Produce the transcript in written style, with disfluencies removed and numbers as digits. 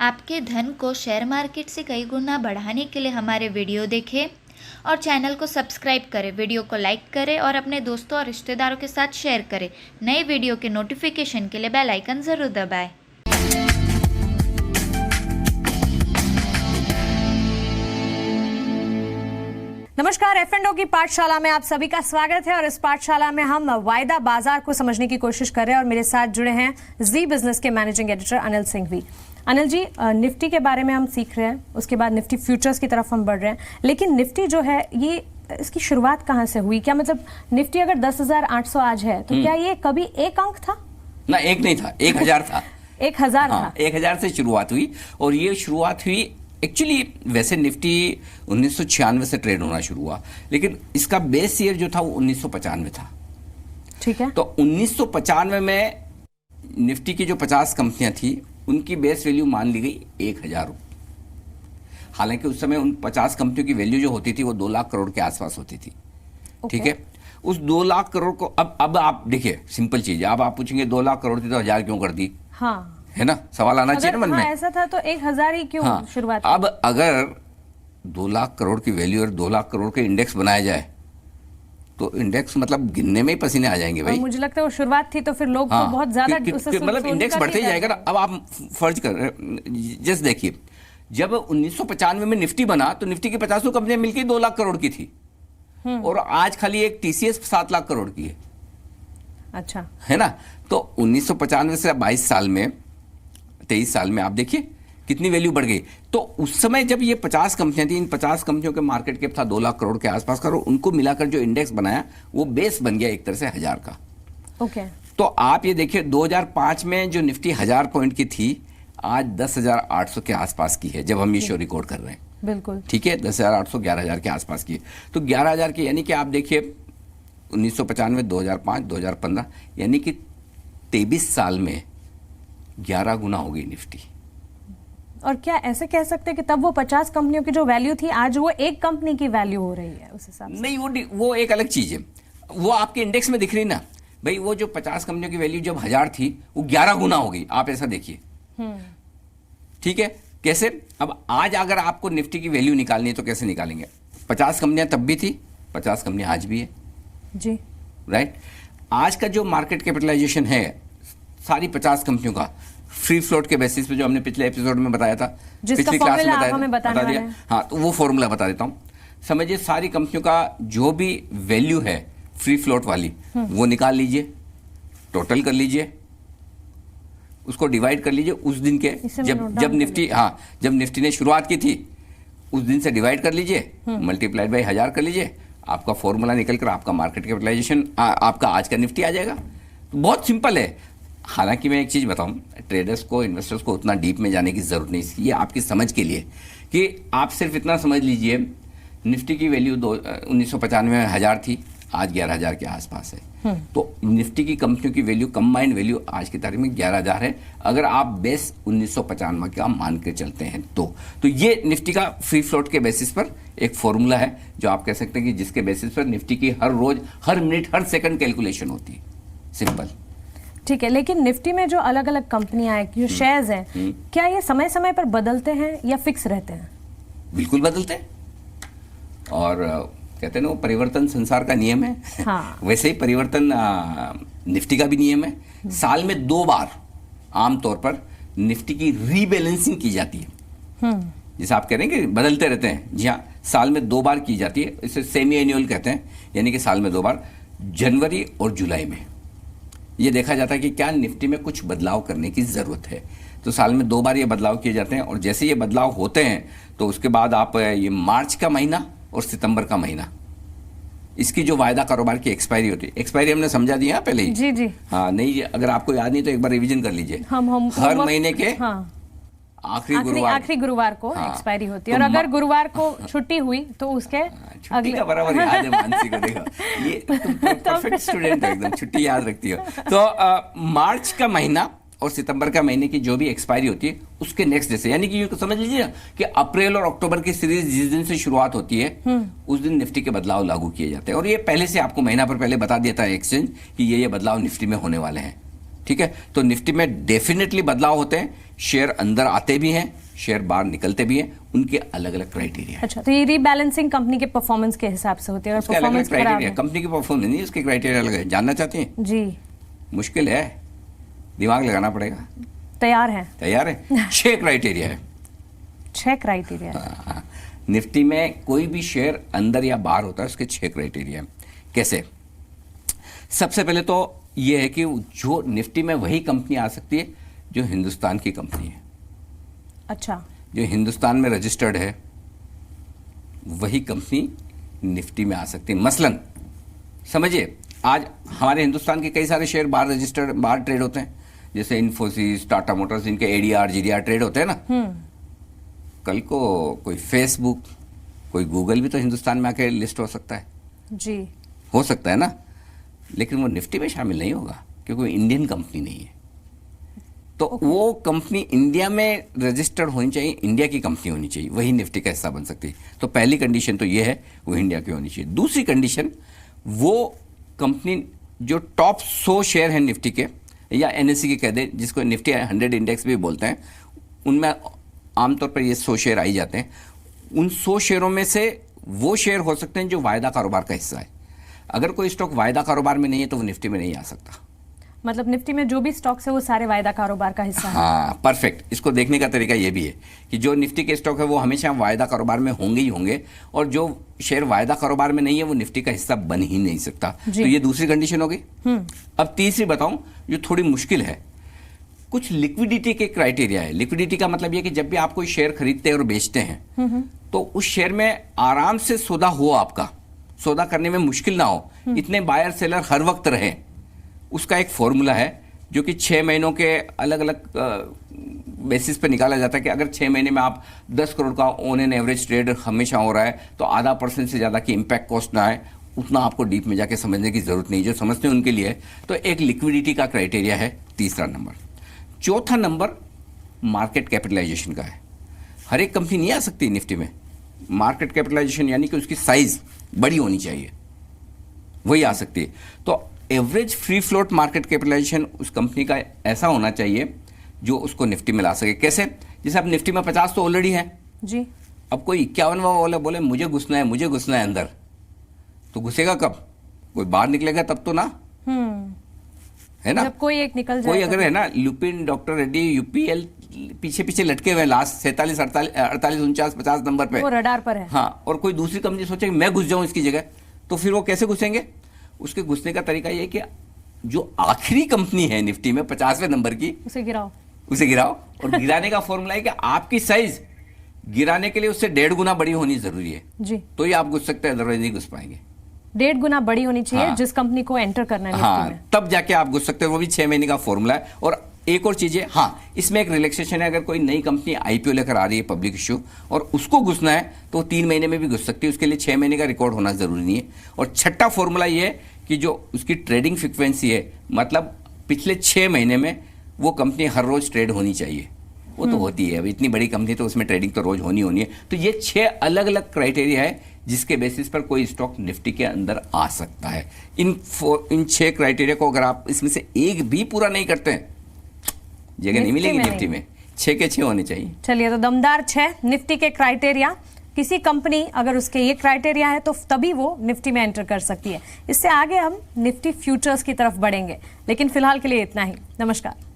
आपके धन को शेयर मार्केट से कई गुना बढ़ाने के लिए हमारे वीडियो देखें और चैनल को सब्सक्राइब करें, वीडियो को लाइक करें और अपने दोस्तों और रिश्तेदारों के साथ शेयर करें। नए वीडियो के नोटिफिकेशन के लिए बेल आइकन ज़रूर दबाएं। नमस्कार, F&O की पाठशाला में आप सभी का स्वागत है और इस पाठशाला में हम वायदा बाजार को समझने की कोशिश कर रहे हैं और मेरे साथ जुड़े हैं जी बिजनेस के managing editor Anil Singhvi. Anil ji, Nifty के बारे में हम सीख रहे हैं, उसके बाद निफ्टी फ्यूचर्स की तरफ हम बढ़ रहे हैं, लेकिन निफ्टी जो है ये इसकी शुरुआत कहाँ से हुई? क्या मतलब निफ्टी अगर 10,800 आज है तो क्या ये कभी एक अंक था? ना, एक नहीं था, 1,000 था। 1,000 हाँ, था। 1,000 से शुरुआत हुई और ये शुरुआत हुई एक्चुअली वैसे निफ्टी 1996 से ट्रेड होना शुरू हुआ, लेकिन इसका बेस ईयर जो था वो 1995 था। ठीक है। तो 1995 में निफ्टी की जो 50 कंपनियां थी उनकी बेस वैल्यू मान ली गई 1,000 रुपये। हालांकि उस समय उन 50 कंपनियों की वैल्यू जो होती थी वो 2 लाख करोड़ के आसपास होती थी। ठीक है। उस 2 लाख करोड़ को अब आप देखिए, सिंपल चीज है, अब आप पूछेंगे 2 लाख करोड़ थी तो 1,000 क्यों कर दी? हाँ, है ना, सवाल आना चाहिए ना मन में। ऐसा था तो 1,000 ही क्यों शुरुआत? अब अगर 2 लाख करोड़ की वैल्यू और 2 लाख करोड़ के इंडेक्स बनाया जाए तो इंडेक्स मतलब गिनने में ही पसीने आ जाएंगे भाई। मुझे लगता है वो शुरुआत थी तो फिर लोग तो बहुत ज्यादा मतलब इंडेक्स बढ़ते ही जाएगा ना। अब आप फर्ज कर जस्ट देखिए, जब 1995 में निफ्टी बना तो निफ्टी की 50 कंपनियां मिलकर 2 लाख करोड़ की थी और आज खाली एक टीसीएस 7 लाख करोड़ की है। अच्छा, है ना। तो 1995 से 22 साल में 23 साल में आप देखिए कितनी वैल्यू बढ़ गई। तो उस समय जब ये 50 कंपनियां थी, इन 50 कंपनियों के मार्केट कैप था 2 लाख करोड़ के आसपास का, और उनको मिलाकर जो इंडेक्स बनाया वो बेस बन गया एक तरह से 1,000 का। ओके। तो आप ये देखिए 2005 में जो निफ्टी 1,000 पॉइंट की थी आज 10,800 के आसपास की है जब हम ये शो रिकॉर्ड कर रहे हैं। बिल्कुल ठीक है, 10,800 11,000 के आसपास की है। तो 11,000 की यानी कि आप देखिए 1995, 2005, 2015 यानी कि 23 साल में 11 गुना हो गई निफ्टी। और क्या ऐसे कह सकते हैं कि तब वो 50 कंपनियों की जो वैल्यू थी आज वो एक कंपनी की वैल्यू हो रही है उस हिसाब से? नहीं, वो एक अलग चीज है, वो आपके इंडेक्स में दिख रही ना भाई। वो जो 50 कंपनियों की वैल्यू जब 1,000 थी वो 11 गुना हो गई। आप ऐसा देखिए। ठीक है, कैसे? अब आज अगर आपको निफ्टी की वैल्यू निकालनी है तो कैसे निकालेंगे? 50 कंपनियां तब भी थी, 50 कंपनियां आज भी है जी। राइट। आज का जो मार्केट कैपिटलाइजेशन है सारी 50 कंपनियों का फ्री फ्लोट के बेसिस पे, जो हमने पिछले एपिसोड में बताया था, पिछली क्लास में बता दिया। हाँ, तो वो फॉर्मूला बता देता हूँ। समझिए सारी कंपनियों का जो भी वैल्यू है फ्री फ्लोट वाली वो निकाल लीजिए, टोटल कर लीजिए, उसको डिवाइड कर लीजिए उस दिन के जब निफ्टी ने शुरुआत की थी उस दिन से डिवाइड कर लीजिए, मल्टीप्लाइड बाई 1,000 कर लीजिए, आपका फॉर्मूला निकल कर आपका मार्केट कैपिटलाइजेशन आपका आज का निफ्टी आ जाएगा। तो बहुत सिंपल है। हालांकि मैं एक चीज बताऊं, ट्रेडर्स को, इन्वेस्टर्स को उतना डीप में जाने की जरूरत नहीं, ये आपकी समझ के लिए कि आप सिर्फ इतना समझ लीजिए निफ्टी की वैल्यू 1995 में 1,000 थी, आज 11,000 के आसपास है। तो निफ्टी की कंपनियों की वैल्यू, कंबाइंड वैल्यू आज की तारीख में 11,000 है अगर आप बेस 1995 का मान के चलते हैं तो ये निफ्टी का फ्री फ्लोट के बेसिस पर एक फॉर्मूला है जो आप कह सकते हैं कि जिसके बेसिस पर निफ्टी की हर रोज, हर मिनट, हर सेकंड कैलकुलेशन होती है। सिंपल। ठीक है, लेकिन निफ्टी में जो अलग अलग कंपनियां हैं, जो शेयर्स हैं, क्या ये समय समय पर बदलते हैं या फिक्स रहते हैं? बिल्कुल बदलते हैं। और कहते हैं ना, वो परिवर्तन संसार का नियम है। हाँ। वैसे ही परिवर्तन निफ्टी का भी नियम है। साल में 2 बार आमतौर पर निफ्टी की रीबैलेंसिंग की जाती है। जैसे आप कह रहे हैं कि बदलते रहते हैं, जी हाँ, साल में 2 बार की जाती है। इसे सेमी एनुअल कहते हैं, यानी कि साल में 2 बार, जनवरी और जुलाई में ये देखा जाता है कि क्या निफ्टी में कुछ बदलाव करने की जरूरत है। तो साल में 2 बार ये बदलाव किए जाते हैं और जैसे ये बदलाव होते हैं तो उसके बाद आप ये मार्च का महीना और सितंबर का महीना, इसकी जो वायदा कारोबार की एक्सपायरी होती है, एक्सपायरी हमने समझा दिया पहले ही। जी जी। हाँ, नहीं, अगर आपको याद नहीं तो एक बार रिवीजन कर लीजिए। हर महीने के आखिरी गुरुवार को एक्सपायरी होती है और अगर गुरुवार को छुट्टी हुई तो उसके छुट्टी का बराबर याद है मानसी को। देखो, ये तुम परफेक्ट स्टूडेंट हो, एकदम छुट्टी याद रखती हो। तो मार्च का महीना और सितंबर का महीने की जो भी एक्सपायरी होती है उसके नेक्स्ट डे से, यानी कि समझ लीजिए ना कि अप्रैल और अक्टूबर की सीरीज जिस दिन से शुरुआत होती है उस दिन निफ्टी के बदलाव लागू किए जाते हैं। और ये पहले से आपको महीना पर पहले बता देता है एक्सचेंज कि ये बदलाव निफ्टी में होने वाले हैं। ठीक है, तो निफ्टी में डेफिनेटली बदलाव होते हैं, शेयर अंदर आते भी हैं, शेयर बाहर निकलते भी हैं, उनके अलग अलग क्राइटेरिया। अच्छा, तो ये रीबैलेंसिंग कंपनी के परफॉर्मेंस के हिसाब से होती है, अगर परफॉर्मेंस खराब है, कंपनी की परफॉर्मेंस नहीं, उसके क्राइटेरिया अलग है। जानना चाहती हैं? जी, मुश्किल है, दिमाग लगाना पड़ेगा। तैयार है? तैयार है। 6 क्राइटेरिया है। 6 क्राइटेरिया। निफ्टी में कोई भी शेयर अंदर या बाहर होता है, उसके 6 क्राइटेरिया। कैसे? सबसे पहले तो ये है कि जो निफ्टी में वही कंपनी आ सकती है जो हिंदुस्तान की कंपनी है। अच्छा, जो हिंदुस्तान में रजिस्टर्ड है वही कंपनी निफ्टी में आ सकती है। मसलन समझिए, आज हमारे हिंदुस्तान के कई सारे शेयर बाहर रजिस्टर्ड, बाहर ट्रेड होते हैं, जैसे इन्फोसिस, टाटा मोटर्स, इनके एडीआर जीडीआर ट्रेड होते हैं ना। कल को कोई फेसबुक, कोई गूगल भी तो हिंदुस्तान में आके लिस्ट हो सकता है। जी, हो सकता है ना, लेकिन वो निफ्टी में शामिल नहीं होगा क्योंकि वो इंडियन कंपनी नहीं है। तो वो कंपनी इंडिया में रजिस्टर्ड होनी चाहिए, इंडिया की कंपनी होनी चाहिए, वही निफ्टी का हिस्सा बन सकती है। तो पहली कंडीशन तो ये है, वो इंडिया की होनी चाहिए। दूसरी कंडीशन, वो कंपनी जो टॉप 100 शेयर हैं निफ्टी के या एनएससी के कह दें, जिसको निफ्टी 100 इंडेक्स भी बोलते हैं, उनमें आमतौर पर ये 100 शेयर आई जाते हैं। उन 100 शेयरों में से वो शेयर हो सकते हैं जो वायदा कारोबार का हिस्सा है। अगर कोई स्टॉक वायदा कारोबार में नहीं है तो वो निफ्टी में नहीं आ सकता। मतलब निफ्टी में जो भी स्टॉक्स है वो सारे वायदा कारोबार का हिस्सा है। हाँ, परफेक्ट। इसको देखने का तरीका ये भी है कि जो निफ्टी के स्टॉक है वो हमेशा वायदा कारोबार में होंगे ही होंगे, और जो शेयर वायदा कारोबार में नहीं है वो निफ्टी का हिस्सा बन ही नहीं सकता। तो ये दूसरी कंडीशन हो गई। अब तीसरी बताऊं, जो थोड़ी मुश्किल है। कुछ लिक्विडिटी के क्राइटेरिया है। लिक्विडिटी का मतलब ये कि जब भी आप कोई शेयर खरीदते हैं और बेचते हैं तो उस शेयर में आराम से सौदा हो, आपका सौदा करने में मुश्किल ना हो, इतने बायर सेलर हर वक्त रहें, उसका एक फॉर्मूला है जो कि 6 महीनों के अलग अलग बेसिस पे निकाला जाता है कि अगर 6 महीने में आप 10 करोड़ का ऑन एन एवरेज ट्रेड हमेशा हो रहा है तो आधा % से ज़्यादा की इम्पैक्ट कॉस्ट ना आए। उतना आपको डीप में जाके समझने की जरूरत नहीं, जो समझते हैं उनके लिए। तो एक लिक्विडिटी का क्राइटेरिया है, तीसरा नंबर। चौथा नंबर मार्केट कैपिटलाइजेशन का है। हर एक कंपनी नहीं आ सकती निफ्टी में। मार्केट कैपिटलाइजेशन यानी कि उसकी साइज बड़ी होनी चाहिए, वही आ सकती है। तो average free float market capitalization उस कंपनी का ऐसा होना चाहिए जो उसको निफ्टी में ला सके। कैसे? जैसे अब निफ्टी में 50 तो ऑलरेडी है जी। अब कोई 51वां वाला बोले मुझे घुसना है अंदर, तो घुसेगा कब? कोई बाहर निकलेगा तब तो ना, है ना? जब कोई एक निकल जाए, कोई अगर है ना, लुपिन, डॉक्टर रेड्डी, यूपीएल पीछे पीछे लटके हुए लास्ट 47, 48, 49, 50 नंबर पे, वो रडार पर है। हाँ, और कोई दूसरी कंपनी सोचे कि मैं घुस जाऊं इसकी जगह, तो फिर वो कैसे घुसेंगे? उसके घुसने का तरीका ये कि जो आखिरी कंपनी है निफ्टी में 50वें नंबर की, उसे गिराओ। और गिराने का फॉर्मूला है कि आपकी साइज गिराने के लिए उससे 1.5 गुना बड़ी होनी जरूरी है जी, तो ही आप घुस सकते हैं, अदरवाइज नहीं घुस पाएंगे। 1.5 गुना बड़ी होनी चाहिए। हाँ, जिस कंपनी को एंटर करना है निफ्टी में, तब जाके आप घुस सकते हैं। वो भी 6 महीने का फॉर्मूला है। और एक और चीज है, हाँ, इसमें एक रिलैक्सेशन है। अगर कोई नई कंपनी आईपीओ लेकर आ रही है, पब्लिक इश्यू, और उसको घुसना है तो 3 महीने में भी घुस सकती है। उसके लिए 6 महीने का रिकॉर्ड होना जरूरी नहीं है। और छठा फॉर्मूला ये है कि जो उसकी ट्रेडिंग फ्रिक्वेंसी है, मतलब पिछले 6 महीने में वो कंपनी हर रोज ट्रेड होनी चाहिए। वो तो होती है, अब इतनी बड़ी कंपनी तो उसमें ट्रेडिंग तो रोज होनी है। तो ये 6 अलग अलग क्राइटेरिया है जिसके बेसिस पर कोई स्टॉक निफ्टी के अंदर आ सकता है। इन 6 क्राइटेरिया को अगर आप इसमें से एक भी पूरा नहीं करते हैं, जगह नहीं मिलेगी निफ्टी में। 6 के 6 होने चाहिए। चलिए, तो दमदार 6 निफ्टी के क्राइटेरिया। किसी कंपनी अगर उसके ये क्राइटेरिया है तो तभी वो निफ्टी में एंटर कर सकती है। इससे आगे हम निफ्टी फ्यूचर्स की तरफ बढ़ेंगे, लेकिन फिलहाल के लिए इतना ही। नमस्कार।